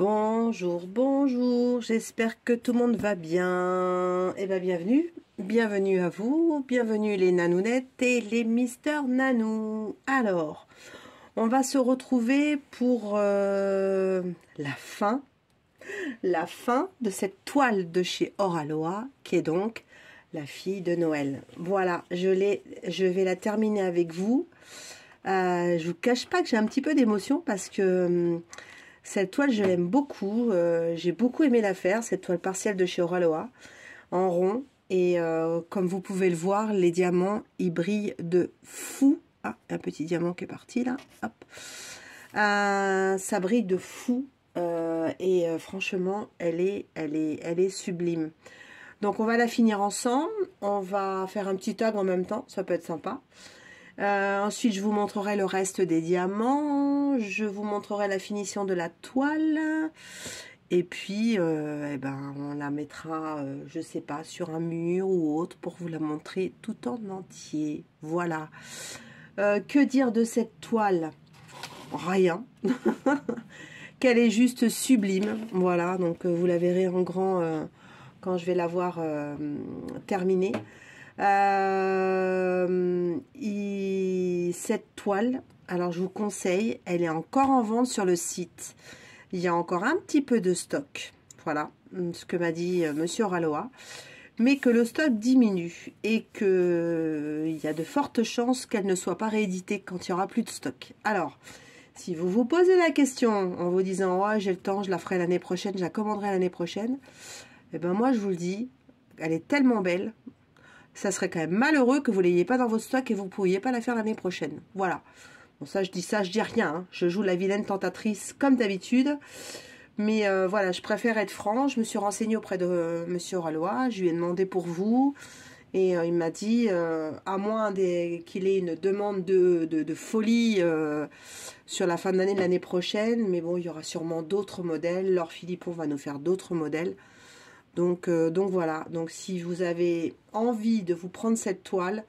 Bonjour, bonjour, j'espère que tout le monde va bien. Eh bien, bienvenue à vous, bienvenue les nanounettes et les Mister Nanou. Alors, on va se retrouver pour la fin de cette toile de chez Oraloa, qui est donc la fille de Noël. Voilà, je vais la terminer avec vous. Je vous cache pas que j'ai un petit peu d'émotion parce que cette toile, je l'aime beaucoup. J'ai beaucoup aimé la faire, cette toile partielle de chez Oraloa, en rond. Et comme vous pouvez le voir, les diamants, ils brillent de fou. Ah, un petit diamant qui est parti là. Hop. Ça brille de fou. Franchement, elle est sublime. Donc, on va la finir ensemble. On va faire un petit tag en même temps. Ça peut être sympa. Ensuite, je vous montrerai le reste des diamants. Je vous montrerai la finition de la toile. Et puis, on la mettra, je sais pas, sur un mur ou autre pour vous la montrer tout en entier. Voilà. Que dire de cette toile? Rien. Qu'elle est juste sublime. Voilà, donc vous la verrez en grand quand je vais l'avoir terminée. Cette toile, alors je vous conseille, elle est encore en vente sur le site. Il y a encore un petit peu de stock. Voilà ce que m'a dit Monsieur Oraloa. Mais que le stock diminue et qu'il y a de fortes chances qu'elle ne soit pas rééditée quand il n'y aura plus de stock. Alors, si vous vous posez la question en vous disant « Ouais, j'ai le temps, je la ferai l'année prochaine, je la commanderai l'année prochaine », eh ben moi, je vous le dis, elle est tellement belle, ça serait quand même malheureux que vous ne l'ayez pas dans votre stock et vous ne pourriez pas la faire l'année prochaine. Voilà. Bon, ça, je dis rien. Hein. Je joue la vilaine tentatrice comme d'habitude. Mais voilà, je préfère être franc. Je me suis renseignée auprès de Monsieur Oraloa. Je lui ai demandé pour vous. Et il m'a dit, à moins qu'il ait une demande de folie sur la fin de l'année prochaine. Mais bon, il y aura sûrement d'autres modèles. Laure Philippon va nous faire d'autres modèles. Donc voilà, donc si vous avez envie de vous prendre cette toile,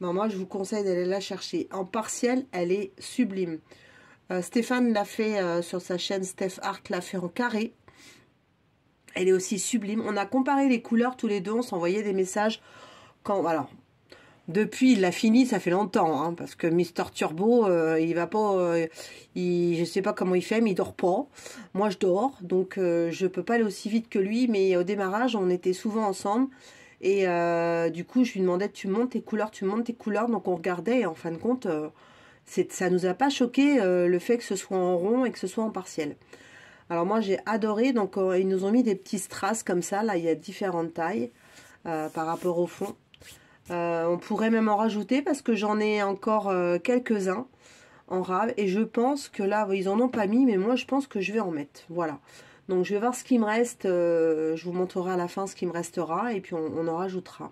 ben moi je vous conseille d'aller la chercher. En partiel, elle est sublime. Stéphane l'a fait sur sa chaîne, Steph Art l'a fait en carré. Elle est aussi sublime. On a comparé les couleurs tous les deux, on s'envoyait des messages. Alors, depuis, il l'a fini, ça fait longtemps, hein, parce que Mister Turbo, il va pas, je sais pas comment il fait, mais il dort pas. Moi, je dors, donc je peux pas aller aussi vite que lui, mais au démarrage, on était souvent ensemble, et du coup, je lui demandais, tu montes tes couleurs, donc on regardait, et en fin de compte, ça nous a pas choqué le fait que ce soit en rond et que ce soit en partiel. Alors moi, j'ai adoré, donc ils nous ont mis des petits strass comme ça, là, il y a différentes tailles par rapport au fond. On pourrait même en rajouter parce que j'en ai encore quelques-uns en rave et je pense que là, ils en ont pas mis, mais moi je pense que je vais en mettre. Voilà. Donc je vais voir ce qui me reste, je vous montrerai à la fin ce qui me restera et puis on en rajoutera.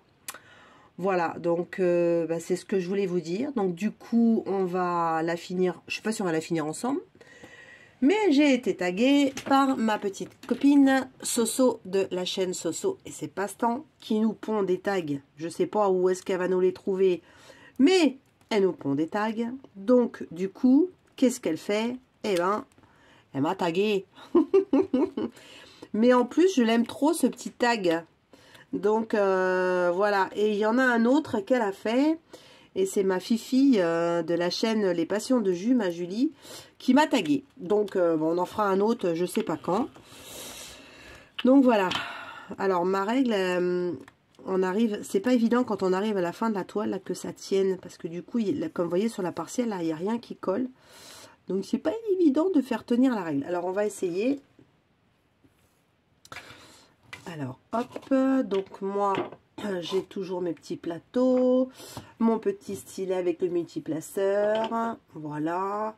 Voilà, donc c'est ce que je voulais vous dire. Donc du coup, on va la finir, je sais pas si on va la finir ensemble. Mais j'ai été taguée par ma petite copine Soso de la chaîne Soso et ses passe-temps qui nous pond des tags. Je ne sais pas où est-ce qu'elle va nous les trouver, mais elle nous pond des tags. Donc, du coup, qu'est-ce qu'elle fait? Eh ben, elle m'a taguée. Mais en plus, je l'aime trop ce petit tag. Donc, voilà. Et il y en a un autre qu'elle a fait. Et c'est ma fifi de la chaîne Les Passions de Jus, ma Julie, qui m'a tagué. Donc, bon, on en fera un autre, je sais pas quand. Donc, voilà. Alors, ma règle, on arrive... C'est pas évident quand on arrive à la fin de la toile, là, que ça tienne. Parce que du coup, comme vous voyez sur la partielle, là, il n'y a rien qui colle. Donc, c'est pas évident de faire tenir la règle. Alors, on va essayer. Alors, hop. Donc, moi... J'ai toujours mes petits plateaux, mon petit stylet avec le multiplaceur, voilà.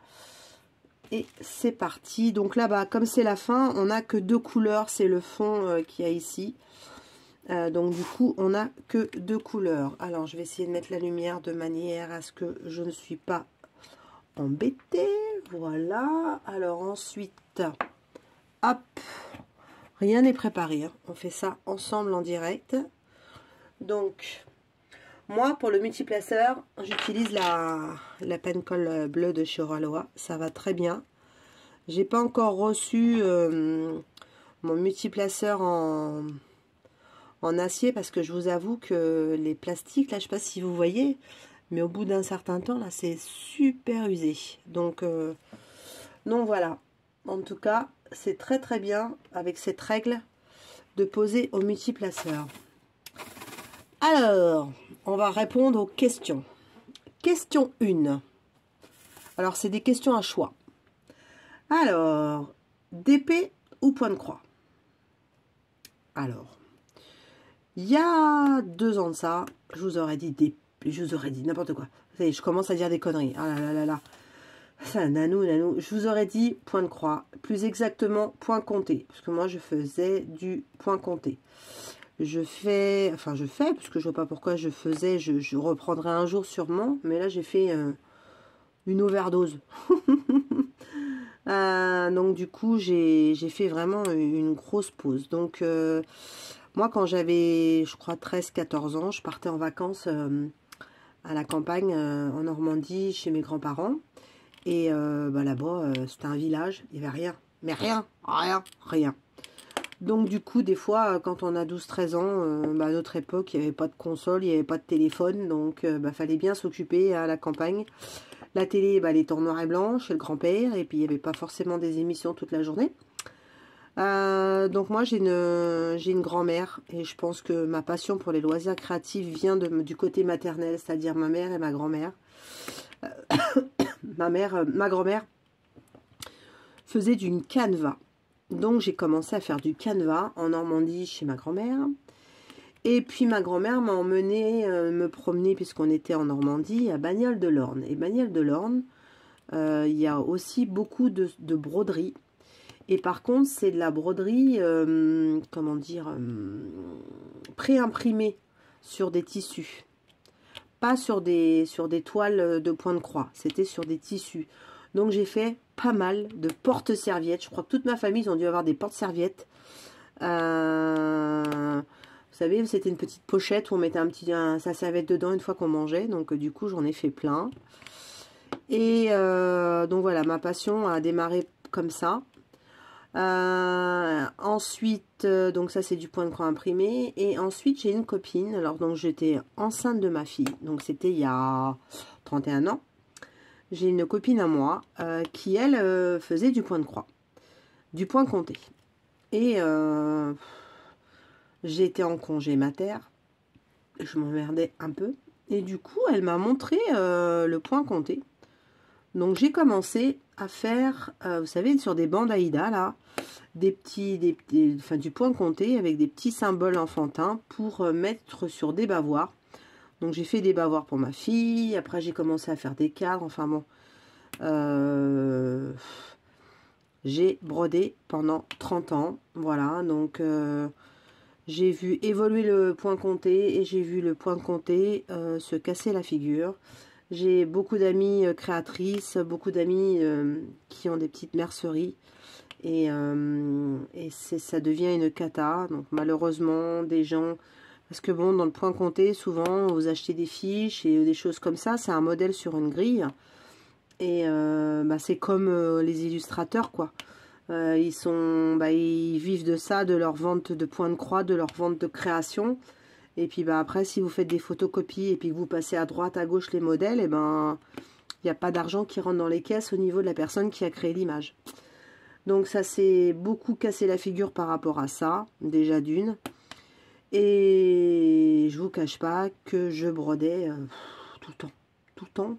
Et c'est parti. Donc là-bas, comme c'est la fin, on n'a que deux couleurs, c'est le fond qu'il y a ici. Donc du coup, on n'a que deux couleurs. Alors, je vais essayer de mettre la lumière de manière à ce que je ne suis pas embêtée. Voilà. Alors ensuite, hop, rien n'est préparé, hein. On fait ça ensemble en direct. Donc, moi, pour le multiplaceur, j'utilise la Pencolle bleue de chez Oraloa. Ça va très bien. J'ai pas encore reçu mon multiplaceur en acier parce que je vous avoue que les plastiques, là, je sais pas si vous voyez, mais au bout d'un certain temps, là, c'est super usé. Donc voilà. En tout cas, c'est très très bien avec cette règle de poser au multiplaceur. Alors, on va répondre aux questions. Question 1. Alors, c'est des questions à choix. Alors, d'épée ou point de croix? Alors, il y a 2 ans de ça, je vous aurais dit n'importe quoi. Vous savez, je commence à dire des conneries. Ah là là là là. Ça, nanou. Je vous aurais dit point de croix. Plus exactement, point compté. Parce que moi, je faisais du point compté. Je fais, parce que je vois pas pourquoi je faisais, je reprendrai un jour sûrement. Mais là, j'ai fait une overdose. Donc, du coup, j'ai fait vraiment une grosse pause. Donc, moi, quand j'avais, je crois, 13-14 ans, je partais en vacances à la campagne, en Normandie, chez mes grands-parents. Et là-bas, c'était un village, il n'y avait rien. Mais rien. Donc, du coup, des fois, quand on a 12-13 ans, à notre époque, il n'y avait pas de console, il n'y avait pas de téléphone. Donc, fallait bien s'occuper à la campagne. La télé, elle était en noir et blanc chez le grand-père. Et puis, il n'y avait pas forcément des émissions toute la journée. Donc moi j'ai une grand-mère et je pense que ma passion pour les loisirs créatifs vient du côté maternel, c'est-à-dire ma mère et ma grand-mère. Ma grand-mère faisait du canevas. Donc j'ai commencé à faire du canevas en Normandie chez ma grand-mère. Et puis ma grand-mère m'a emmené me promener, puisqu'on était en Normandie, à Bagnoles-de-l'Orne. Et Bagnoles-de-l'Orne, il y a aussi beaucoup de broderies. Et par contre, c'est de la broderie, comment dire, pré-imprimée sur des tissus. Pas sur des toiles de point de croix. C'était sur des tissus. Donc, j'ai fait pas mal de porte-serviettes. Je crois que toute ma famille, ils ont dû avoir des porte-serviettes. Vous savez, c'était une petite pochette où on mettait sa serviette dedans une fois qu'on mangeait. Donc, du coup, j'en ai fait plein. Et donc, voilà, ma passion a démarré comme ça. Ensuite, donc ça c'est du point de croix imprimé. Et ensuite j'ai une copine, alors donc j'étais enceinte de ma fille, donc c'était il y a 31 ans. J'ai une copine à moi qui elle faisait du point de croix, du point compté. Et j'étais en congé mater, je m'emmerdais un peu. Et du coup elle m'a montré le point compté. Donc j'ai commencé à faire, vous savez, sur des bandes Aïda là, du point compté avec des petits symboles enfantins pour mettre sur des bavoirs. Donc j'ai fait des bavoirs pour ma fille, après j'ai commencé à faire des cadres, enfin bon. J'ai brodé pendant 30 ans, voilà, donc j'ai vu évoluer le point compté et j'ai vu le point compté se casser la figure. J'ai beaucoup d'amies créatrices, beaucoup d'amies qui ont des petites merceries. Et ça devient une cata. Donc malheureusement, des gens... Parce que bon, dans le point compté, souvent, vous achetez des fiches et des choses comme ça. C'est un modèle sur une grille. Et c'est comme les illustrateurs, quoi. Ils vivent de ça, de leur vente de points de croix, de leur vente de création. Et puis après, si vous faites des photocopies et puis que vous passez à droite, à gauche les modèles, et il n'y a pas d'argent qui rentre dans les caisses au niveau de la personne qui a créé l'image. Donc ça s'est beaucoup cassé la figure par rapport à ça, déjà d'une. Et je vous cache pas que je brodais tout le temps,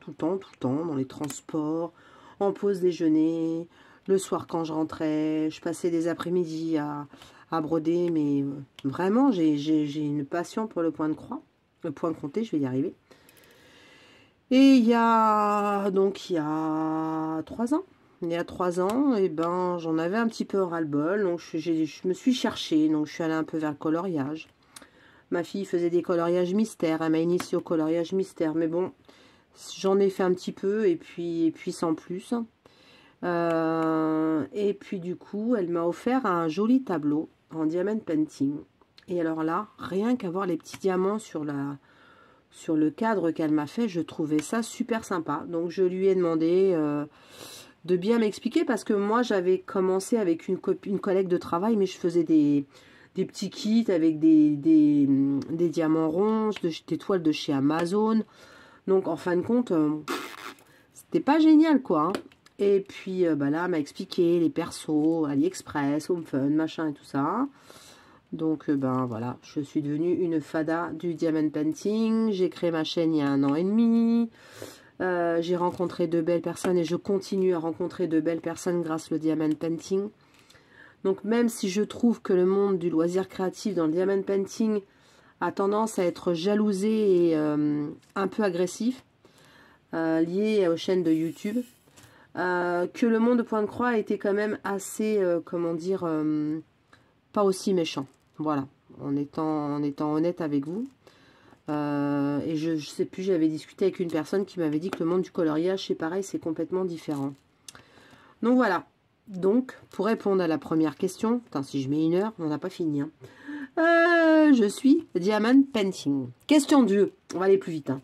dans les transports, en pause déjeuner, le soir quand je rentrais, je passais des après-midi à broder, mais vraiment j'ai une passion pour le point de croix, le point compté, je vais y arriver. Et il y a 3 ans, et j'en avais un petit peu ras-le-bol, donc je me suis cherchée, donc je suis allée un peu vers le coloriage. Ma fille faisait des coloriages mystères, elle m'a initiée au coloriage mystère, mais bon, j'en ai fait un petit peu, et puis sans plus. Et puis du coup, elle m'a offert un joli tableau en diamond painting. Et alors là, rien qu'à voir les petits diamants sur le cadre qu'elle m'a fait, je trouvais ça super sympa. Donc je lui ai demandé de bien m'expliquer, parce que moi, j'avais commencé avec une collègue de travail, mais je faisais des petits kits avec des diamants ronds, des toiles de chez Amazon. Donc, en fin de compte, c'était pas génial, quoi. Hein. Et puis, bah là, elle m'a expliqué les persos, AliExpress, Home Fun, machin et tout ça. Donc, ben voilà, je suis devenue une fada du diamond painting. J'ai créé ma chaîne il y a 1 an et demi. J'ai rencontré de belles personnes et je continue à rencontrer de belles personnes grâce au diamond painting. Donc, même si je trouve que le monde du loisir créatif dans le diamond painting a tendance à être jalousé et un peu agressif, lié aux chaînes de YouTube, que le monde de Pointe-Croix a été quand même assez, comment dire, pas aussi méchant. Voilà, en étant honnête avec vous. Et je sais plus, j'avais discuté avec une personne qui m'avait dit que le monde du coloriage, c'est pareil, c'est complètement différent. Donc voilà. Donc, pour répondre à la première question, attends, si je mets 1 heure, on n'a pas fini. Hein. Je suis diamond painting. Question 2, on va aller plus vite. Hein.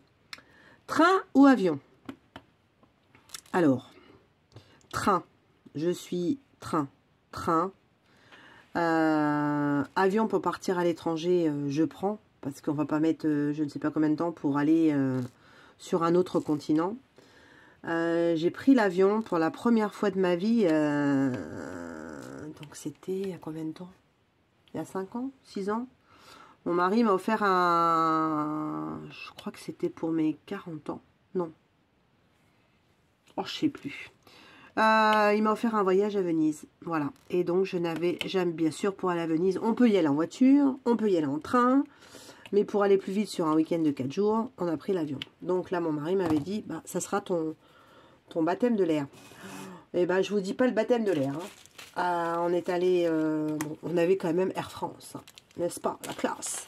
Train ou avion? Alors, train, je suis train. Avion pour partir à l'étranger, je prends, parce qu'on va pas mettre je ne sais pas combien de temps pour aller sur un autre continent. J'ai pris l'avion pour la première fois de ma vie, donc c'était il y a combien de temps? Il y a 5 ans, 6 ans. Mon mari m'a offert je crois que c'était pour mes 40 ans, non, oh je sais plus. Il m'a offert un voyage à Venise, voilà. Et donc, je n'avais jamais, bien sûr, pour aller à Venise, on peut y aller en voiture, on peut y aller en train, mais pour aller plus vite sur un week-end de 4 jours, on a pris l'avion. Donc là, mon mari m'avait dit, bah, ça sera ton baptême de l'air. Et ben, je vous dis pas le baptême de l'air. Hein. On est allé, bon, on avait quand même Air France, hein, n'est-ce pas, la classe.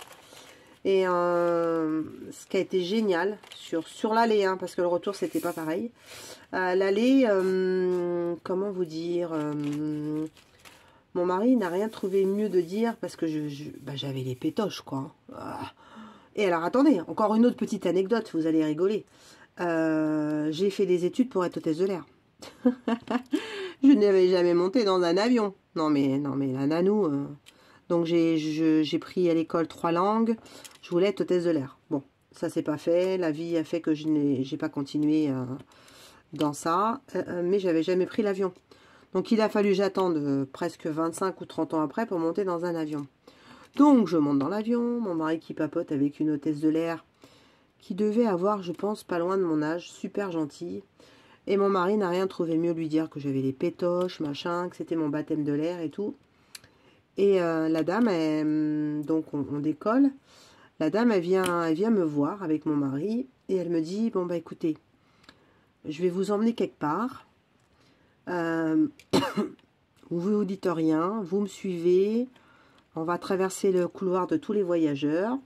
Et ce qui a été génial sur l'aller, hein, parce que le retour c'était pas pareil. L'aller, comment vous dire, mon mari n'a rien trouvé mieux de dire parce que bah, j'avais les pétoches quoi. Et alors attendez, encore une autre petite anecdote, vous allez rigoler. J'ai fait des études pour être hôtesse de l'air. Je n'avais jamais monté dans un avion. Non mais la nanou. Donc j'ai pris à l'école 3 langues. Je voulais être hôtesse de l'air. Bon, ça c'est pas fait. La vie a fait que je n'ai pas continué dans ça. Mais j'avais jamais pris l'avion. Donc il a fallu que j'attende presque 25 ou 30 ans après pour monter dans un avion. Donc je monte dans l'avion. Mon mari qui papote avec une hôtesse de l'air qui devait avoir, je pense, pas loin de mon âge. Super gentille. Et mon mari n'a rien trouvé mieux lui dire que j'avais les pétoches, machin, que c'était mon baptême de l'air et tout. Et la dame, donc on décolle. La dame, elle vient me voir avec mon mari. Et elle me dit, bon bah écoutez, je vais vous emmener quelque part. Vous vous dites rien, vous me suivez. On va traverser le couloir de tous les voyageurs.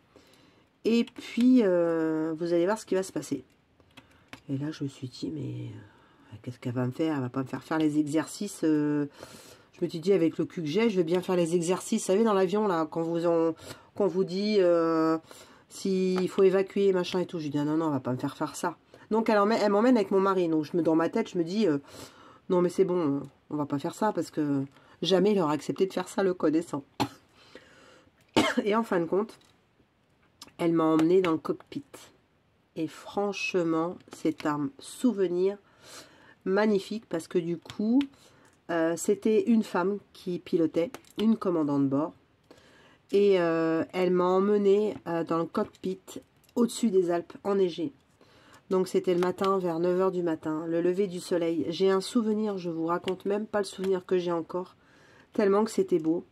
Et puis, vous allez voir ce qui va se passer. Et là, je me suis dit, mais qu'est-ce qu'elle va me faire? Elle va pas me faire les exercices. Je me suis dit, avec le cul que j'ai, je vais bien faire les exercices. Vous savez, dans l'avion, là, quand vous dit s'il faut évacuer, machin et tout. Je dis, non, elle va pas me faire ça. Donc, elle m'emmène avec mon mari. Donc, dans ma tête, je me dis, non, mais c'est bon, on va pas faire ça parce que jamais il aurait accepté de faire ça, le connaissant. Et en fin de compte, elle m'a emmené dans le cockpit. Et franchement, c'est un souvenir magnifique parce que du coup, c'était une femme qui pilotait, une commandante de bord. Et elle m'a emmené dans le cockpit au-dessus des Alpes, enneigées. Donc c'était le matin, vers 9 h du matin, le lever du soleil. J'ai un souvenir, je vous raconte même pas le souvenir que j'ai encore, tellement que c'était beau.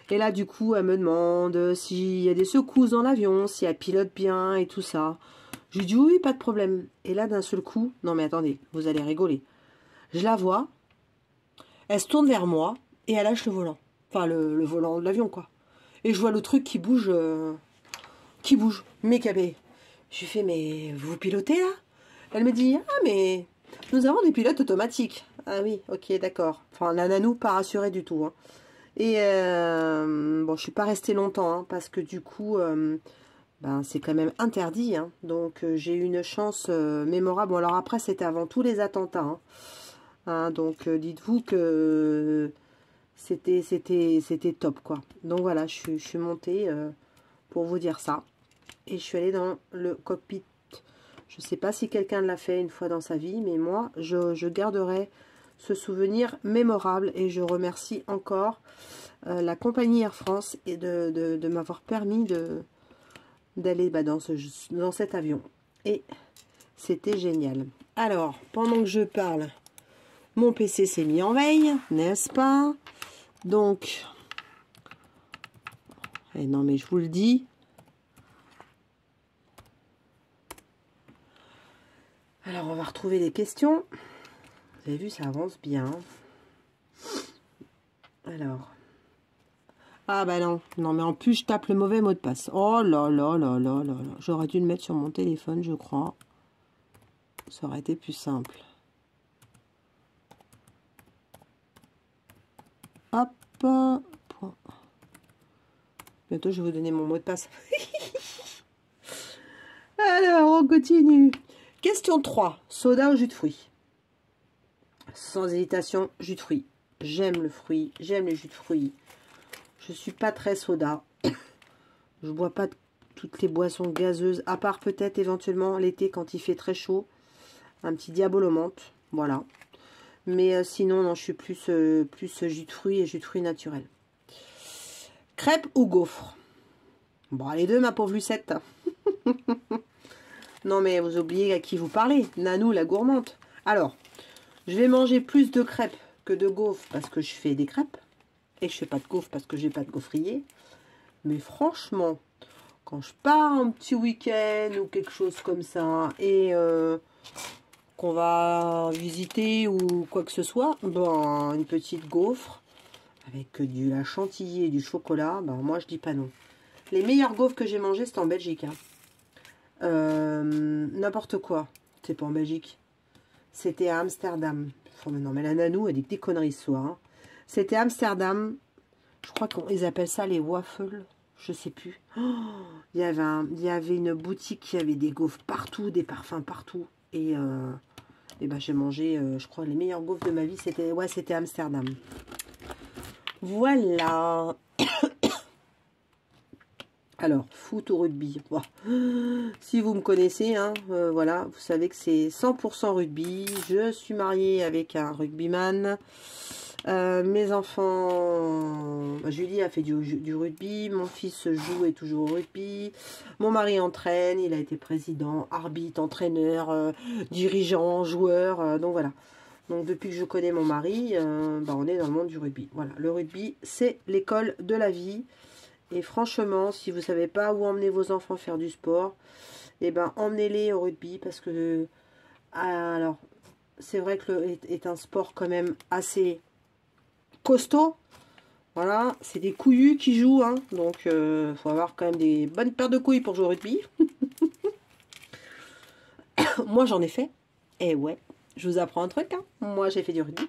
Et là, du coup, elle me demande s'il y a des secousses dans l'avion, si elle pilote bien et tout ça. Je lui dis oui, pas de problème. Et là, d'un seul coup, non mais attendez, vous allez rigoler. Je la vois, elle se tourne vers moi et elle lâche le volant. Enfin, le volant de l'avion, quoi. Et je vois le truc qui bouge, mais cabé. Je lui fais, mais vous pilotez là? Elle me dit, ah mais nous avons des pilotes automatiques. Ah oui, ok, d'accord. Enfin, la nanou, pas rassurée du tout. Hein. Et bon, je suis pas restée longtemps, hein, parce que du coup, ben, c'est quand même interdit. Hein. Donc, j'ai eu une chance mémorable. Bon, alors après, c'était avant tous les attentats. Hein. Hein, donc, dites-vous que c'était top, quoi. Donc, voilà, je suis montée pour vous dire ça. Et je suis allée dans le cockpit. Je ne sais pas si quelqu'un l'a fait une fois dans sa vie, mais moi, je garderai ce souvenir mémorable. Et je remercie encore la compagnie Air France et de m'avoir permis d'aller dans cet avion. Et c'était génial. Alors, pendant que je parle, mon PC s'est mis en veille, n'est-ce pas? Donc, et non mais je vous le dis. Alors, on va retrouver les questions. Vous avez vu, ça avance bien. Alors. Ah bah non. Non, mais en plus, je tape le mauvais mot de passe. Oh là là là là là là. J'aurais dû le mettre sur mon téléphone, je crois. Ça aurait été plus simple. Hop. Point. Bientôt, je vais vous donner mon mot de passe. Alors, on continue. Question 3. Soda ou jus de fruits? Sans hésitation, jus de fruits. J'aime le fruit, j'aime les jus de fruits. Je suis pas très soda. Je bois pas toutes les boissons gazeuses, à part peut-être éventuellement l'été quand il fait très chaud. Un petit diabolo menthe, voilà. Mais sinon, non, je suis plus jus de fruits et jus de fruits naturels. Crêpes ou gaufres? Bon, les deux, ma pauvre Lucette. Non, mais vous oubliez à qui vous parlez. Nanou, la gourmande. Alors, je vais manger plus de crêpes que de gaufres parce que je fais des crêpes. Et je fais pas de gaufres parce que j'ai pas de gaufrier. Mais franchement, quand je pars un petit week-end ou quelque chose comme ça et qu'on va visiter ou quoi que ce soit, ben, une petite gaufre avec de la chantilly et du chocolat, ben, moi je dis pas non. Les meilleures gaufres que j'ai mangées, c'était en Belgique. Hein. N'importe quoi. C'est pas en Belgique. C'était à Amsterdam. Oh, mais non, mais la nanou, elle dit que des conneries ce soir. Hein. C'était à Amsterdam. Je crois qu'ils appellent ça les waffles. Je sais plus. Oh, il y avait une boutique qui avait des gaufres partout, des parfums partout. Et ben, j'ai mangé, je crois, les meilleures gaufres de ma vie. C'était Amsterdam. Voilà. Alors, foot ou rugby. Wow. Si vous me connaissez, hein, voilà, vous savez que c'est 100% rugby. Je suis mariée avec un rugbyman. Mes enfants, Julie a fait du rugby. Mon fils joue et toujours au rugby. Mon mari entraîne. Il a été président, arbitre, entraîneur, dirigeant, joueur. Donc voilà. Donc depuis que je connais mon mari, on est dans le monde du rugby. Voilà, le rugby, c'est l'école de la vie. Et franchement, si vous ne savez pas où emmener vos enfants faire du sport, eh ben emmenez-les au rugby parce que, alors, c'est vrai que est un sport quand même assez costaud. Voilà, c'est des couillus qui jouent, hein, donc il faut avoir quand même des bonnes paires de couilles pour jouer au rugby. Moi, j'en ai fait. Et ouais, je vous apprends un truc, hein. Moi, j'ai fait du rugby.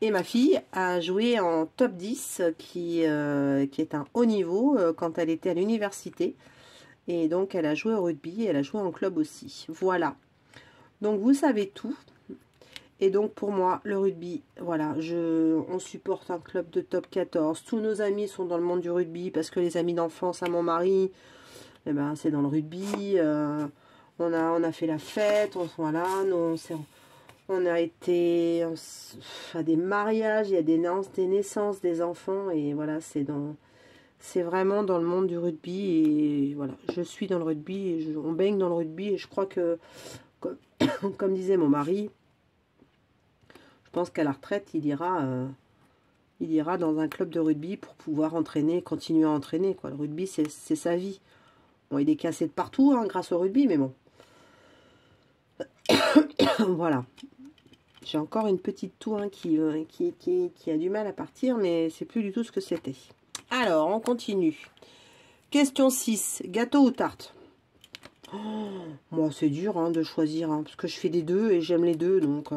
Et ma fille a joué en top 10, qui est un haut niveau, quand elle était à l'université. Et donc, elle a joué au rugby, et elle a joué en club aussi. Voilà. Donc, vous savez tout. Et donc, pour moi, le rugby, voilà, on supporte un club de top 14. Tous nos amis sont dans le monde du rugby, parce que les amis d'enfance à mon mari, eh ben, c'est dans le rugby. On a fait la fête, voilà, on a été à des mariages, il y a des naissances des enfants, et voilà, c'est vraiment dans le monde du rugby, et voilà, je suis dans le rugby, et on baigne dans le rugby, et je crois que, comme disait mon mari, je pense qu'à la retraite, il ira dans un club de rugby pour pouvoir continuer à entraîner, quoi. Le rugby, c'est sa vie. Bon, il est cassé de partout, hein, grâce au rugby, mais bon. Voilà. J'ai encore une petite toux, hein, qui a du mal à partir, mais c'est plus du tout ce que c'était. Alors, on continue. Question 6. Gâteau ou tarte? Moi, c'est dur, hein, de choisir, hein, parce que je fais des deux et j'aime les deux. Donc,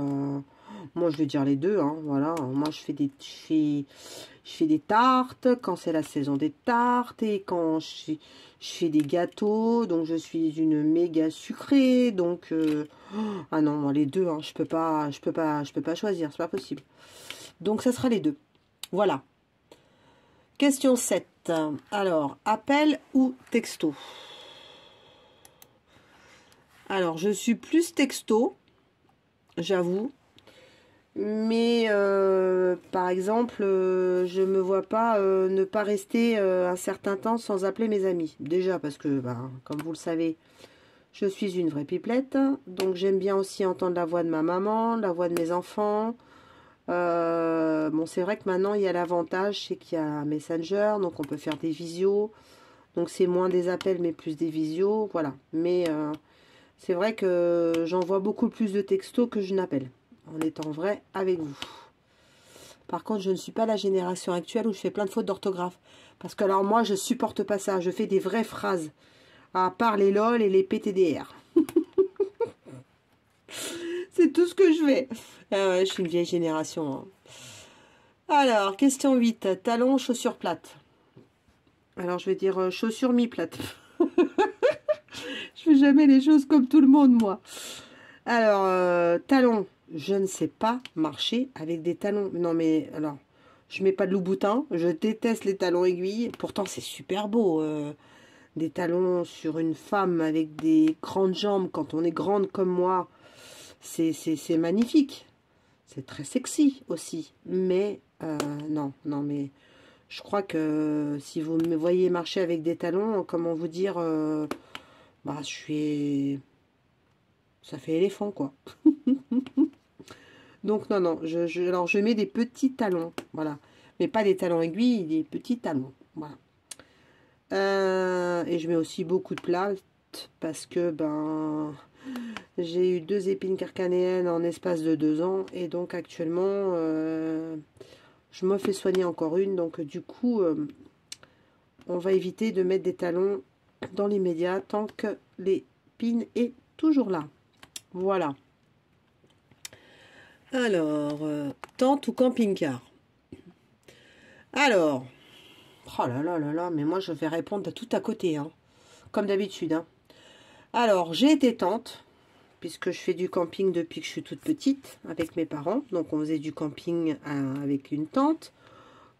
Moi, je vais dire les deux, hein, voilà. Moi, je fais des tartes quand c'est la saison des tartes et quand je fais des gâteaux. Donc, je suis une méga sucrée. Donc, ah non, moi, les deux, hein, je peux pas choisir, c'est pas possible. Donc, ça sera les deux. Voilà. Question 7. Alors, appel ou texto? Alors, je suis plus texto, j'avoue. Mais, par exemple, je me vois pas ne pas rester un certain temps sans appeler mes amis. Déjà parce que, ben, comme vous le savez, je suis une vraie pipelette. Donc, j'aime bien aussi entendre la voix de ma maman, la voix de mes enfants. Bon, c'est vrai que maintenant, il y a l'avantage, c'est qu'il y a Messenger, donc on peut faire des visios. Donc, c'est moins des appels, mais plus des visios, voilà. Mais c'est vrai que j'envoie beaucoup plus de textos que je n'appelle, en étant vrai avec vous. Par contre, je ne suis pas la génération actuelle où je fais plein de fautes d'orthographe. Parce que alors moi, je supporte pas ça. Je fais des vraies phrases. À part les LOL et les PTDR. C'est tout ce que je fais. Ah ouais, je suis une vieille génération. Hein. Alors, question 8. Talons, chaussures plates. Alors, je vais dire chaussures mi-plates. Je fais jamais les choses comme tout le monde, moi. Alors, talons. Je ne sais pas marcher avec des talons. Non, mais alors, je mets pas de Louboutin. Je déteste les talons aiguilles. Pourtant, c'est super beau. Des talons sur une femme avec des grandes jambes. Quand on est grande comme moi, c'est magnifique. C'est très sexy aussi. Mais, non, non, mais je crois que si vous me voyez marcher avec des talons, comment vous dire, bah, je suis... Ça fait éléphant, quoi. Donc, non, non. Alors, je mets des petits talons. Voilà. Mais pas des talons aiguilles, des petits talons. Voilà. Et je mets aussi beaucoup de plates parce que, ben... J'ai eu 2 épines carcanéennes en espace de 2 ans. Et donc, actuellement, je me fais soigner encore une. Donc, du coup, on va éviter de mettre des talons dans l'immédiat tant que l'épine est toujours là. Voilà. Alors, tente ou camping-car? Alors, oh là là là là, mais moi je vais répondre à tout à côté, hein, comme d'habitude. Hein. Alors, j'ai été tente, puisque je fais du camping depuis que je suis toute petite, avec mes parents. Donc, on faisait du camping avec une tente.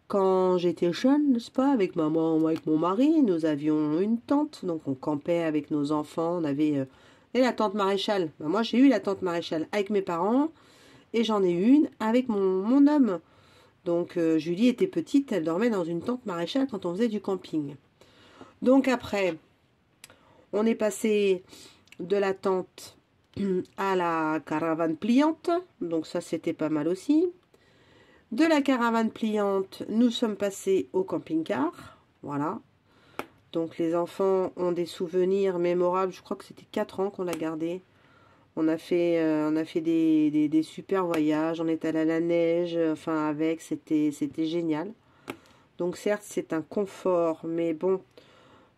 Quand j'étais jeune, n'est-ce pas, avec maman ou avec mon mari, nous avions une tente. Donc, on campait avec nos enfants. On avait et la tente maréchale. Ben, moi, j'ai eu la tente maréchale avec mes parents. Et j'en ai une avec mon homme. Donc, Julie était petite. Elle dormait dans une tente maréchale quand on faisait du camping. Donc, après, on est passé de la tente à la caravane pliante. Donc, ça, c'était pas mal aussi. De la caravane pliante, nous sommes passés au camping-car. Voilà. Donc, les enfants ont des souvenirs mémorables. Je crois que c'était 4 ans qu'on l'a gardé. On a fait des super voyages. On est allé à la neige. Enfin, avec, c'était génial. Donc, certes, c'est un confort. Mais bon,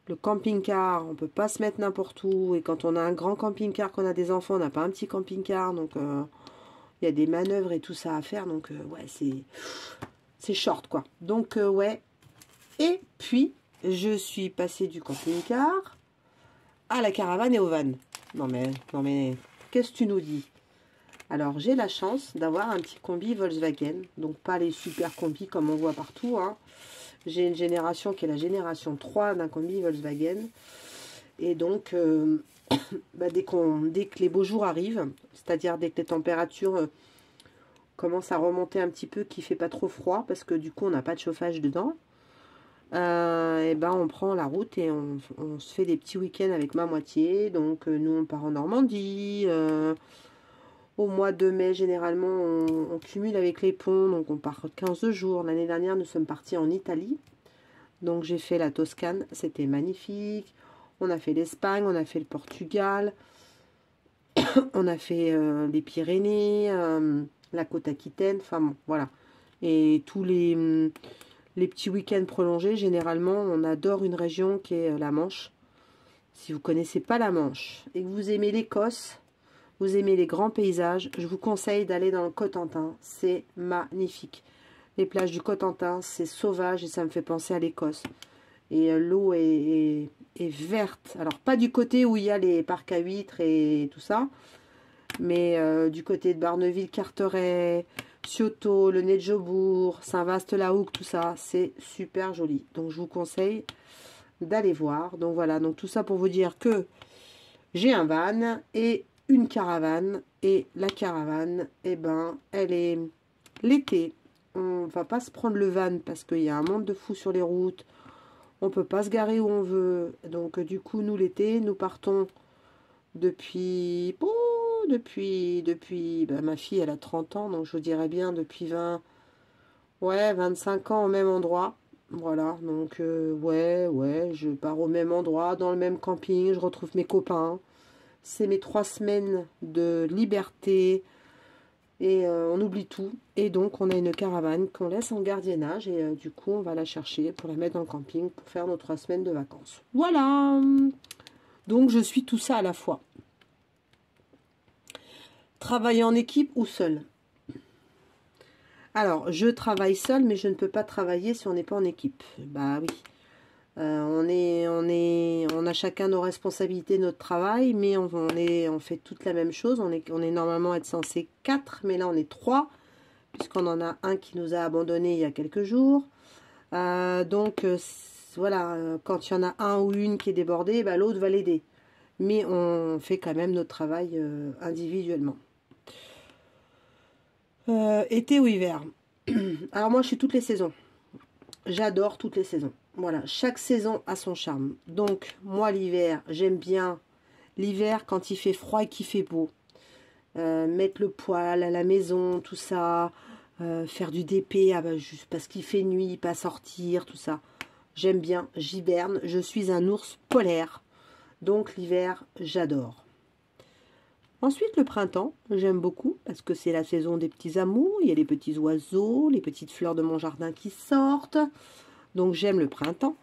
le camping-car, on ne peut pas se mettre n'importe où. Et quand on a un grand camping-car, qu'on a des enfants, on n'a pas un petit camping-car. Donc... il y a des manœuvres et tout ça à faire, donc ouais, c'est short, quoi. Donc, ouais. Et puis, je suis passée du camping-car à la caravane et au van. Non, mais, qu'est-ce que tu nous dis? Alors, j'ai la chance d'avoir un petit combi Volkswagen. Donc, pas les super combis comme on voit partout, hein. J'ai une génération qui est la génération 3 d'un combi Volkswagen. Et donc... bah, dès que les beaux jours arrivent, c'est-à-dire dès que les températures commencent à remonter un petit peu, qu'il ne fait pas trop froid, parce que du coup on n'a pas de chauffage dedans, et ben on prend la route et on se fait des petits week-ends avec ma moitié. Donc nous on part en Normandie, au mois de mai généralement on cumule avec les ponts, donc on part 15 jours. L'année dernière nous sommes partis en Italie, donc j'ai fait la Toscane, c'était magnifique. On a fait l'Espagne, on a fait le Portugal, on a fait les Pyrénées, la côte Aquitaine, enfin bon, voilà. Et tous les petits week-ends prolongés, généralement, on adore une région qui est la Manche. Si vous ne connaissez pas la Manche et que vous aimez l'Écosse, vous aimez les grands paysages, je vous conseille d'aller dans le Cotentin. C'est magnifique. Les plages du Cotentin, c'est sauvage et ça me fait penser à l'Écosse. Et l'eau est verte. Alors, pas du côté où il y a les parcs à huîtres et tout ça, mais du côté de Barneville, Carteret, Cioto, le Nez de Jobourg, Saint-Vaast-la-Hougue, tout ça, c'est super joli. Donc, je vous conseille d'aller voir. Donc, voilà. Donc, tout ça pour vous dire que j'ai un van et une caravane. Et la caravane, eh ben, elle est l'été. On va pas se prendre le van parce qu'il y a un monde de fous sur les routes. On peut pas se garer où on veut. Donc, du coup, nous, l'été, nous partons depuis... ben, ma fille, elle a 30 ans, donc je vous dirais bien depuis 25 ans au même endroit. Voilà, donc, ouais, je pars au même endroit, dans le même camping, je retrouve mes copains. C'est mes 3 semaines de liberté et on oublie tout. Et donc, on a une caravane qu'on laisse en gardiennage et du coup, on va la chercher pour la mettre dans le camping pour faire nos 3 semaines de vacances. Voilà. Donc, je suis tout ça à la fois. Travailler en équipe ou seul? Alors, je travaille seul, mais je ne peux pas travailler si on n'est pas en équipe. Bah oui. On a chacun nos responsabilités, notre travail, mais on fait toute la même chose. On est normalement être censé 4, mais là on est 3, puisqu'on en a un qui nous a abandonné il y a quelques jours. Donc, voilà, quand il y en a un ou une qui est débordé, bah, l'autre va l'aider. Mais on fait quand même notre travail individuellement. Été ou hiver? Alors moi, je suis toutes les saisons. J'adore toutes les saisons. Voilà, chaque saison a son charme. Donc, moi, l'hiver, j'aime bien l'hiver quand il fait froid et qu'il fait beau. Mettre le poêle à la maison, tout ça. Faire du DP juste parce qu'il fait nuit, pas sortir, tout ça. J'aime bien, j'hiberne. Je suis un ours polaire. Donc, l'hiver, j'adore. Ensuite, le printemps, j'aime beaucoup parce que c'est la saison des petits amours. Il y a les petits oiseaux, les petites fleurs de mon jardin qui sortent. Donc, j'aime le printemps.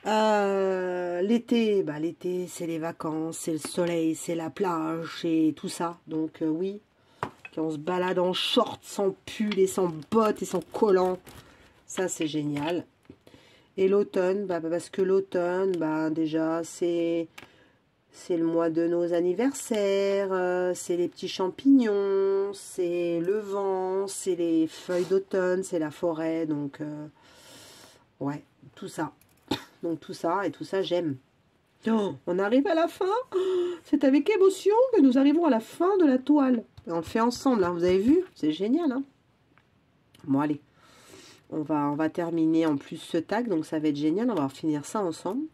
L'été, bah, l'été, c'est les vacances, c'est le soleil, c'est la plage et tout ça. Donc, oui, quand on se balade en short, sans pull et sans bottes et sans collant, ça, c'est génial. Et l'automne, bah, parce que l'automne, bah, déjà, c'est le mois de nos anniversaires, c'est les petits champignons, c'est le vent, c'est les feuilles d'automne, c'est la forêt, donc ouais, tout ça. Donc tout ça, et tout ça, j'aime. Oh, on arrive à la fin. C'est avec émotion que nous arrivons à la fin de la toile. Et on le fait ensemble, hein, vous avez vu? C'est génial. Hein, bon, allez. On va terminer en plus ce tag, donc ça va être génial. On va finir ça ensemble.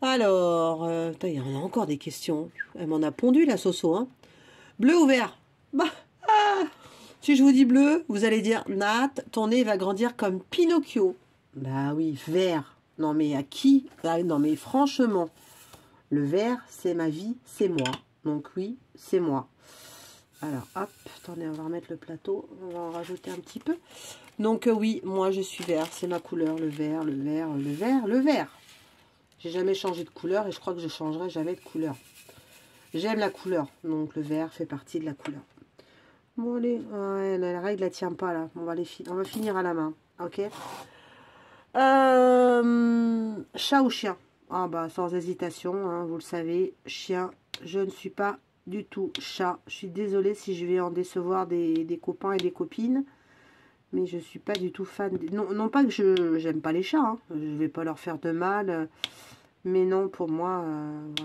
Alors, il y en a encore des questions. Elle m'en a pondu, la Soso. Hein. Bleu ou vert? Bah, si je vous dis bleu, vous allez dire, Nat, ton nez va grandir comme Pinocchio. Bah oui, vert. Non, mais à qui? Non, mais franchement, le vert, c'est ma vie, c'est moi. Donc oui, c'est moi. Alors, hop, attendez, on va remettre le plateau. On va en rajouter un petit peu. Donc oui, moi, je suis vert. C'est ma couleur, le vert, le vert, le vert, le vert. J'ai jamais changé de couleur et je crois que je changerai jamais de couleur. J'aime la couleur, donc le vert fait partie de la couleur. Bon, allez, ouais, la règle ne tient pas là. On va finir à la main, ok. Chat ou chien? Ah bah sans hésitation, hein, vous le savez, chien. Je ne suis pas du tout chat. Je suis désolée si je vais en décevoir des copains et des copines. Mais je suis pas du tout fan. Non pas que j'aime pas les chats. Hein. Je vais pas leur faire de mal. Mais non, pour moi,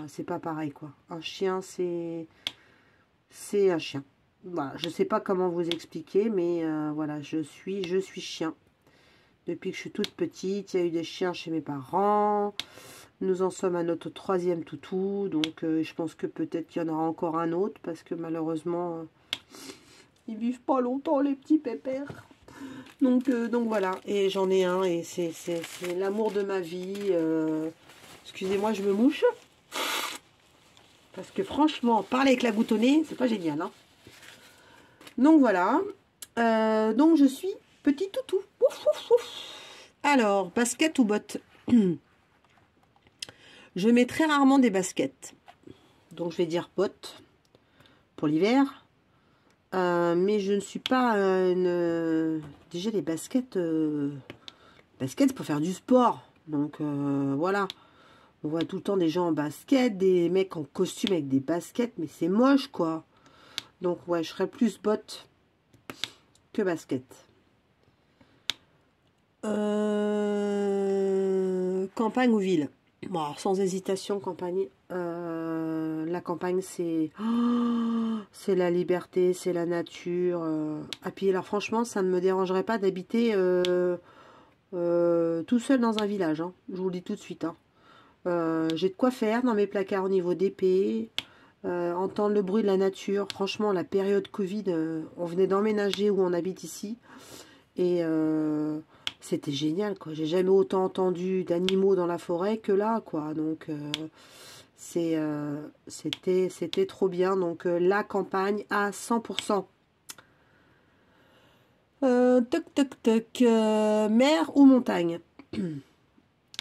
c'est pas pareil, quoi. Un chien, c'est un chien. Voilà, je sais pas comment vous expliquer, mais voilà, je suis chien. Depuis que je suis toute petite, il y a eu des chiens chez mes parents. Nous en sommes à notre 3e toutou. Donc, je pense que peut-être qu'il y en aura encore un autre. Parce que malheureusement, ils vivent pas longtemps, les petits pépères. Donc voilà. Et j'en ai un. Et c'est l'amour de ma vie. Excusez-moi, je me mouche. Parce que franchement, parler avec la goutte au nez, c'est pas génial. Hein. Donc voilà. Donc je suis petit toutou. Ouf, ouf, ouf. Alors, basket ou bottes? Je mets très rarement des baskets. Donc je vais dire bottes pour l'hiver. Mais je ne suis pas une... Déjà les baskets, baskets pour faire du sport. Donc voilà. On voit tout le temps des gens en basket, des mecs en costume avec des baskets. Mais c'est moche quoi. Donc ouais, je serais plus bottes que basket. Campagne ou ville? Bon, alors, sans hésitation, campagne. La campagne, c'est c'est la liberté, c'est la nature. Ah, puis alors franchement, ça ne me dérangerait pas d'habiter tout seul dans un village. Hein. Je vous le dis tout de suite. Hein. J'ai de quoi faire dans mes placards au niveau d'épée. Entendre le bruit de la nature. Franchement, la période Covid, on venait d'emménager où on habite ici. Et c'était génial, quoi. J'ai jamais autant entendu d'animaux dans la forêt que là, quoi. Donc, c'était trop bien. Donc, la campagne à 100%. Toc, toc, toc. Mer ou montagne?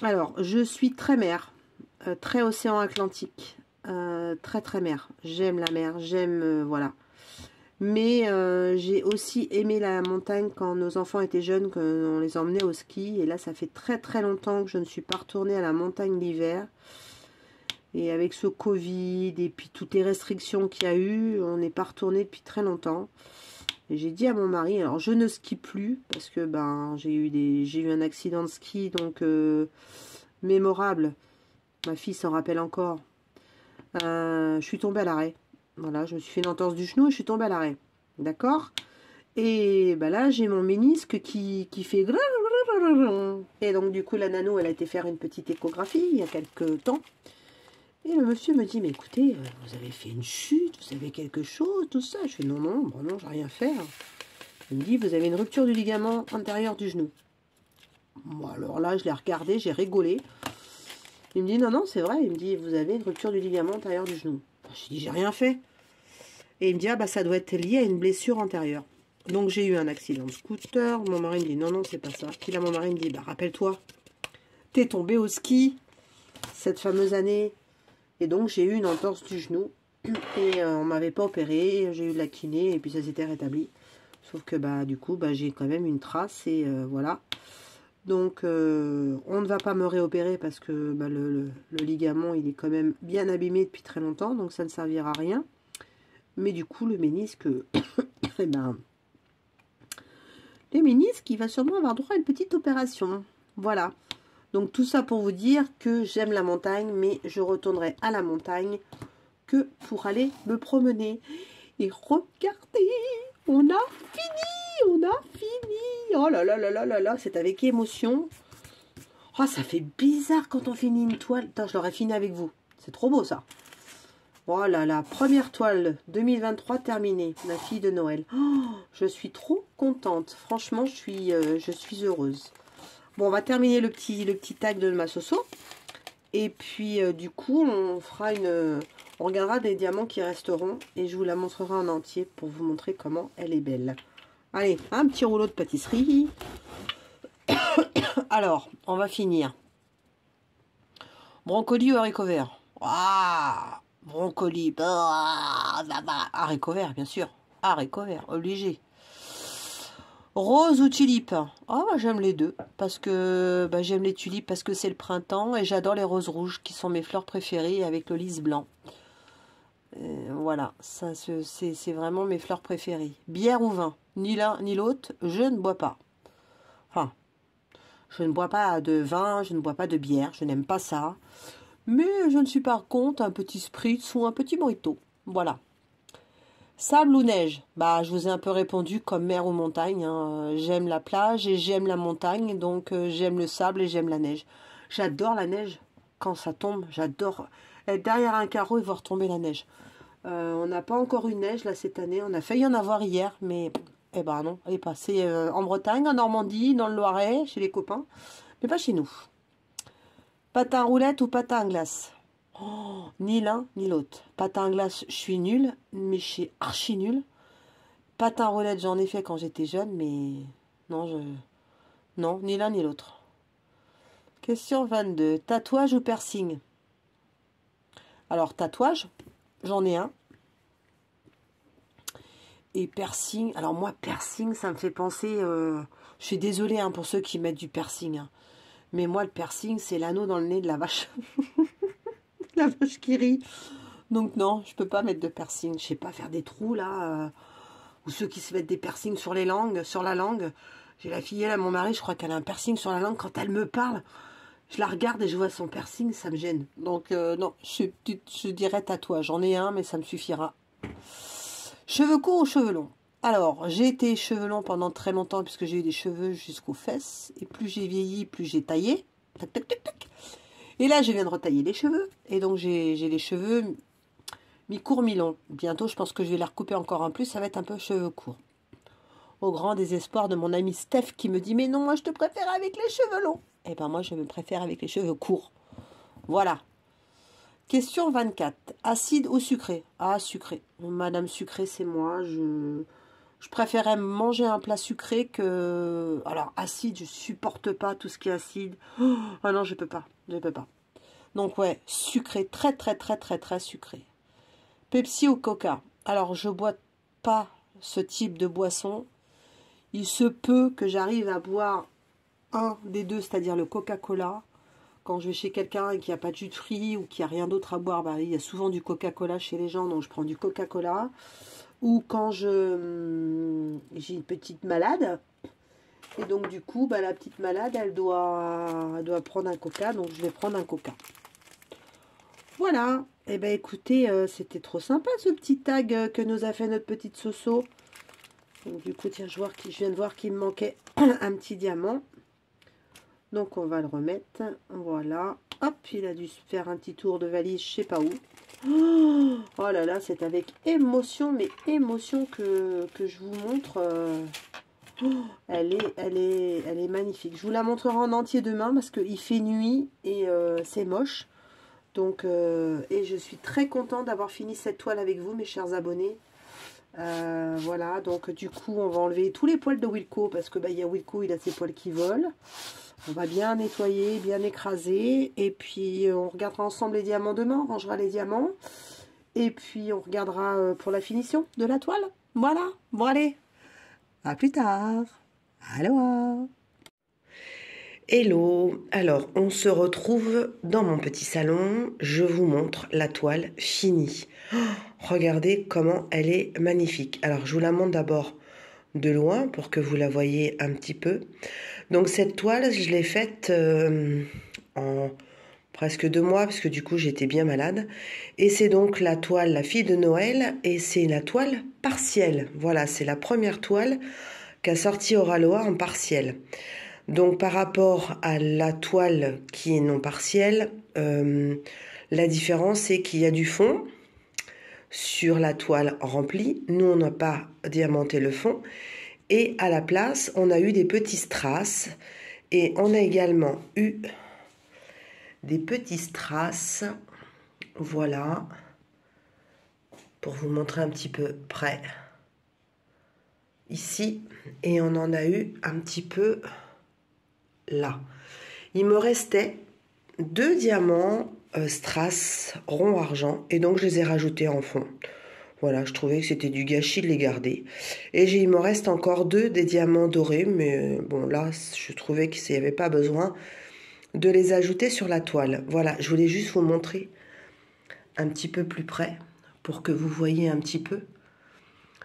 Alors, je suis très mer. Très océan Atlantique. Très, très mer. J'aime la mer. J'aime, voilà. Mais j'ai aussi aimé la montagne quand nos enfants étaient jeunes, qu'on les emmenait au ski. Et là, ça fait très très longtemps que je ne suis pas retournée à la montagne l'hiver. Et avec ce Covid et puis toutes les restrictions qu'il y a eu, on n'est pas retourné depuis très longtemps. Et j'ai dit à mon mari, alors je ne skie plus parce que ben j'ai eu un accident de ski, donc mémorable. Ma fille s'en rappelle encore. Je suis tombée à l'arrêt. Voilà, je me suis fait une entorse du genou et je suis tombée à l'arrêt. D'accord? Et bah là, j'ai mon ménisque qui fait... Et donc, du coup, la nano, elle a été faire une petite échographie il y a quelques temps. Et le monsieur me dit, mais écoutez, vous avez fait une chute, vous avez quelque chose, tout ça. Je fais, non, non, bon, non, j'ai rien fait. Il me dit, vous avez une rupture du ligament antérieur du genou. Bon, alors là, je l'ai regardé, j'ai rigolé. Il me dit, non, non, c'est vrai. Il me dit, vous avez une rupture du ligament antérieur du genou. Je dis, j'ai rien fait. Et il me dit, ah bah ça doit être lié à une blessure antérieure. Donc j'ai eu un accident de scooter. Mon mari me dit, non, non, c'est pas ça. Puis là, mon mari me dit, bah rappelle-toi, t'es tombé au ski cette fameuse année. Et donc j'ai eu une entorse du genou. Et on m'avait pas opéré. J'ai eu de la kiné et puis ça s'était rétabli. Sauf que bah du coup, bah, j'ai quand même une trace et voilà. Donc on ne va pas me réopérer parce que bah, le ligament, il est quand même bien abîmé depuis très longtemps. Donc ça ne servira à rien. Mais du coup, le ménisque, eh ben, le ménisque, il va sûrement avoir droit à une petite opération. Voilà. Donc tout ça pour vous dire que j'aime la montagne, mais je retournerai à la montagne que pour aller me promener. Et regardez, on a fini, on a fini. Oh là là là là là là, c'est avec émotion. Oh, ça fait bizarre quand on finit une toile. Attends, je l'aurais fini avec vous. C'est trop beau ça. Voilà, la première toile 2023 terminée, la fille de Noël. Oh, je suis trop contente. Franchement, je suis heureuse. Bon, on va terminer le petit tag de ma Soso. Et puis, du coup, on regardera des diamants qui resteront. Et je vous la montrerai en entier pour vous montrer comment elle est belle. Allez, un petit rouleau de pâtisserie. Alors, on va finir. Brocoli ou haricots verts? Waouh! Brocoli, haricots verts, bien sûr. Haricots verts, obligé. Rose ou tulipe? Oh, bah, j'aime les deux. Parce que bah, j'aime les tulipes parce que c'est le printemps. Et j'adore les roses rouges qui sont mes fleurs préférées avec le lys blanc. Voilà, ça c'est vraiment mes fleurs préférées. Bière ou vin? Ni l'un ni l'autre, je ne bois pas. Enfin, je ne bois pas de vin, je ne bois pas de bière. Je n'aime pas ça. Mais je ne suis pas contre un petit spritz ou un petit mojito. Voilà. Sable ou neige? Bah, je vous ai un peu répondu comme mer ou montagne. Hein. J'aime la plage et j'aime la montagne. Donc, j'aime le sable et j'aime la neige. J'adore la neige. Quand ça tombe, j'adore être derrière un carreau et voir tomber la neige. On n'a pas encore eu de neige là cette année. On a failli en avoir hier, mais eh ben non. Elle est passée en Bretagne, en Normandie, dans le Loiret, chez les copains. Mais pas chez nous. Patin à roulette ou patin à glace? Oh, ni l'un ni l'autre. Patin à glace, je suis nulle, mais je suis archi nulle. Patin à roulette, j'en ai fait quand j'étais jeune, mais non, non, ni l'un ni l'autre. Question 22. Tatouage ou piercing? Alors, tatouage, j'en ai un. Et piercing, alors moi, piercing, ça me fait penser... je suis désolée hein, pour ceux qui mettent du piercing. Hein. Mais moi, le piercing, c'est l'anneau dans le nez de la vache. La vache qui rit. Donc non, je peux pas mettre de piercing. Je sais pas faire des trous, là. Ou ceux qui se mettent des piercings sur les langues, sur la langue. J'ai la fillette à mon mari, je crois qu'elle a un piercing sur la langue. Quand elle me parle, je la regarde et je vois son piercing, ça me gêne. Donc non, je dirais tatouage. J'en ai un, mais ça me suffira. Cheveux courts ou cheveux longs? Alors, j'ai été cheveux longs pendant très longtemps puisque j'ai eu des cheveux jusqu'aux fesses. Et plus j'ai vieilli, plus j'ai taillé. Tac, tac, tac, tac. Et là, je viens de retailler les cheveux. Et donc, j'ai les cheveux mi-courts, mi-longs. Bientôt, je pense que je vais les recouper encore un plus. Ça va être un peu cheveux courts. Au grand désespoir de mon ami Steph qui me dit « Mais non, moi, je te préfère avec les cheveux longs. » Eh ben, moi, je me préfère avec les cheveux courts. Voilà. Question 24. Acide ou sucré? Ah, sucré. Madame sucré, c'est moi. Je préférais manger un plat sucré que... Alors, acide, je supporte pas tout ce qui est acide. Oh, ah non, je peux pas. Je peux pas. Donc, ouais, sucré. Très, très, très, très, très sucré. Pepsi ou Coca? Alors, je bois pas ce type de boisson. Il se peut que j'arrive à boire un des deux, c'est-à-dire le Coca-Cola. Quand je vais chez quelqu'un et qu'il n'y a pas de jus de fruits ou qu'il n'y a rien d'autre à boire, bah, il y a souvent du Coca-Cola chez les gens, donc je prends du Coca-Cola. Ou quand j'ai une petite malade, et donc du coup, bah, la petite malade, elle doit prendre un Coca, donc je vais prendre un Coca. Voilà, et ben écoutez, c'était trop sympa ce petit tag que nous a fait notre petite Soso. Donc du coup, tiens, je viens de voir qu'il me manquait un petit diamant. Donc, on va le remettre. Voilà. Hop, il a dû se faire un petit tour de valise, je sais pas où. Oh là là, c'est avec émotion, mais émotion que je vous montre. Elle est magnifique. Je vous la montrerai en entier demain parce qu'il fait nuit et c'est moche. Donc, et je suis très contente d'avoir fini cette toile avec vous, mes chers abonnés. Voilà, donc du coup, on va enlever tous les poils de Wilco parce que bah, il y a Wilco, il a ses poils qui volent. On va bien nettoyer, bien écraser. Et puis, on regardera ensemble les diamants demain. On rangera les diamants. Et puis, on regardera pour la finition de la toile. Voilà. Bon, allez. À plus tard. Aloha. Hello. Alors, on se retrouve dans mon petit salon. Je vous montre la toile finie. Oh, regardez comment elle est magnifique. Alors, je vous la montre d'abord de loin pour que vous la voyez un petit peu. Donc cette toile, je l'ai faite en presque 2 mois parce que du coup j'étais bien malade. Et c'est donc la toile La Fille de Noël et c'est la toile partielle. Voilà, c'est la première toile qu'a sorti Oraloa en partielle. Donc par rapport à la toile qui est non partielle, la différence c'est qu'il y a du fond sur la toile remplie. Nous on n'a pas diamanté le fond. Et à la place, on a eu des petits strass. Et on a également eu des petits strass. Voilà. Pour vous montrer un petit peu près. Ici. Et on en a eu un petit peu là. Il me restait 2 diamants strass rond argent. Et donc, je les ai rajoutés en fond. Voilà, je trouvais que c'était du gâchis de les garder. Et il me reste encore 2 des diamants dorés. Mais bon, là, je trouvais qu'il n'y avait pas besoin de les ajouter sur la toile. Voilà, je voulais juste vous montrer un petit peu plus près pour que vous voyez un petit peu.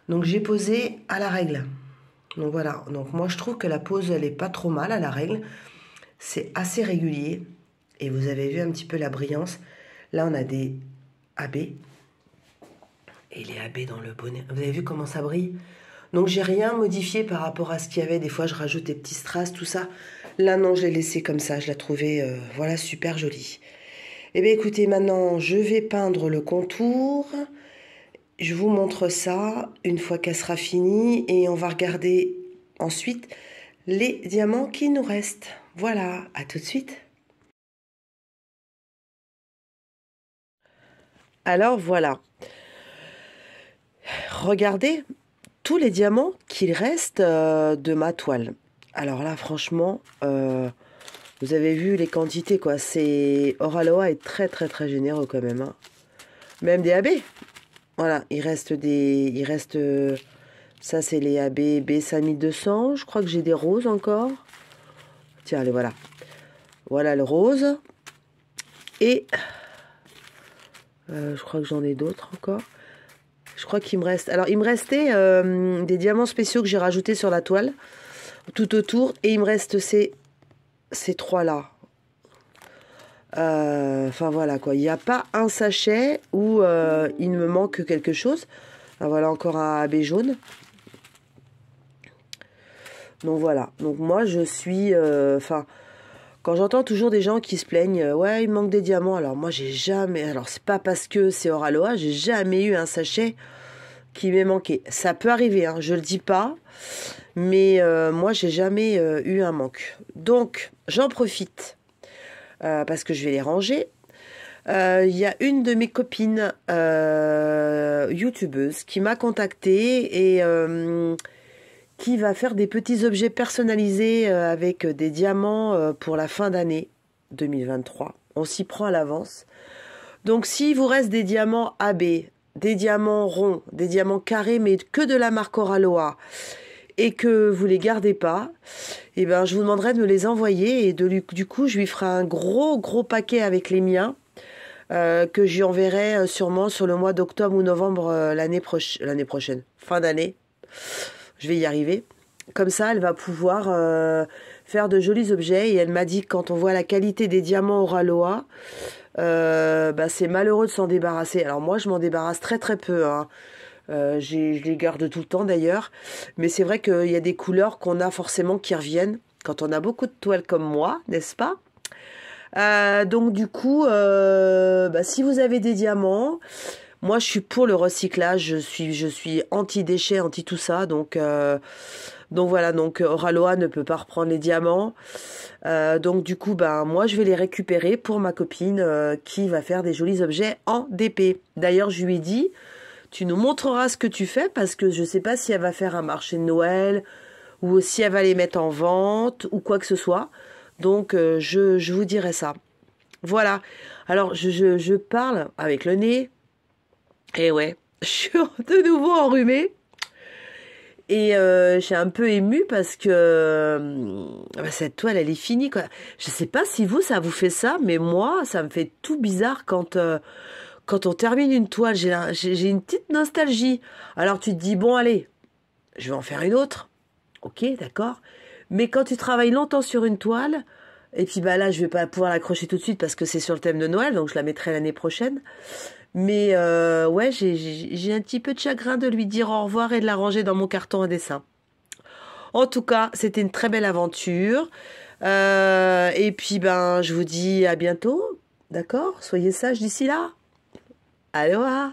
Donc, j'ai posé à la règle. Donc, voilà. Donc, moi, je trouve que la pose, elle n'est pas trop mal à la règle. C'est assez régulier. Et vous avez vu un petit peu la brillance. Là, on a des AB. Et les AB dans le bonnet. Vous avez vu comment ça brille? Donc, j'ai rien modifié par rapport à ce qu'il y avait. Des fois, je rajoute des petits strass, tout ça. Là, non, je l'ai laissé comme ça. Je l'ai trouvé, voilà, super jolie. Eh bien, écoutez, maintenant, je vais peindre le contour. Je vous montre ça une fois qu'elle sera finie. Et on va regarder ensuite les diamants qui nous restent. Voilà, à tout de suite. Alors, voilà. Regardez tous les diamants qu'il reste de ma toile. Alors là, franchement, vous avez vu les quantités, quoi. Oraloa est très, très, très généreux quand même. Hein. Même des AB. Voilà, il reste des... Il reste... ça, c'est les AB B5200. Je crois que j'ai des roses encore. Tiens, allez, voilà. Voilà le rose. Et... je crois que j'en ai d'autres encore. Je crois qu'il me reste... Alors, il me restait des diamants spéciaux que j'ai rajoutés sur la toile. Tout autour. Et il me reste ces trois-là. Enfin, voilà, quoi. Il n'y a pas un sachet où il me manque quelque chose. Ah, voilà, encore un AB jaune. Donc, voilà. Donc, moi, je suis... Enfin... Quand j'entends toujours des gens qui se plaignent, ouais, il me manque des diamants. Alors moi, j'ai jamais... Alors, c'est pas parce que c'est Oraloa, j'ai jamais eu un sachet qui m'est manqué. Ça peut arriver, hein, je le dis pas. Mais moi, j'ai jamais eu un manque. Donc, j'en profite. Parce que je vais les ranger. Il y a une de mes copines youtubeuses qui m'a contactée et... qui va faire des petits objets personnalisés avec des diamants pour la fin d'année 2023. On s'y prend à l'avance. Donc, s'il vous reste des diamants AB, des diamants ronds, des diamants carrés, mais que de la marque Oraloa, et que vous les gardez pas, eh ben, je vous demanderai de me les envoyer et du coup, je lui ferai un gros paquet avec les miens que j'y enverrai sûrement sur le mois d'octobre ou novembre l'année prochaine, fin d'année. Je vais y arriver. Comme ça, elle va pouvoir faire de jolis objets. Et elle m'a dit que quand on voit la qualité des diamants Oraloa, bah, c'est malheureux de s'en débarrasser. Alors moi, je m'en débarrasse très peu. Hein. Je les garde tout le temps d'ailleurs. Mais c'est vrai qu'il y a des couleurs qu'on a forcément qui reviennent quand on a beaucoup de toiles comme moi, n'est-ce pas? Donc du coup, bah, si vous avez des diamants... Moi, je suis pour le recyclage, je suis anti-déchets, anti-tout ça, donc voilà, donc Oraloa ne peut pas reprendre les diamants, donc du coup, ben moi, je vais les récupérer pour ma copine qui va faire des jolis objets en DP. D'ailleurs, je lui ai dit, tu nous montreras ce que tu fais, parce que je ne sais pas si elle va faire un marché de Noël, ou si elle va les mettre en vente, ou quoi que ce soit, donc je vous dirai ça. Voilà, alors je parle avec le nez. Et ouais, je suis de nouveau enrhumée. Et je suis un peu émue parce que bah, cette toile, elle est finie, quoi. Je sais pas si vous, ça vous fait ça, mais moi, ça me fait tout bizarre quand on termine une toile. J'ai une petite nostalgie. Alors tu te dis, bon, allez, je vais en faire une autre. Ok, d'accord. Mais quand tu travailles longtemps sur une toile, et puis bah là, je vais pas pouvoir l'accrocher tout de suite parce que c'est sur le thème de Noël, donc je la mettrai l'année prochaine. Mais ouais, j'ai un petit peu de chagrin de lui dire au revoir et de la ranger dans mon carton à dessin. En tout cas, c'était une très belle aventure. Et puis, ben, je vous dis à bientôt. D'accord? Soyez sages d'ici là. Aloha!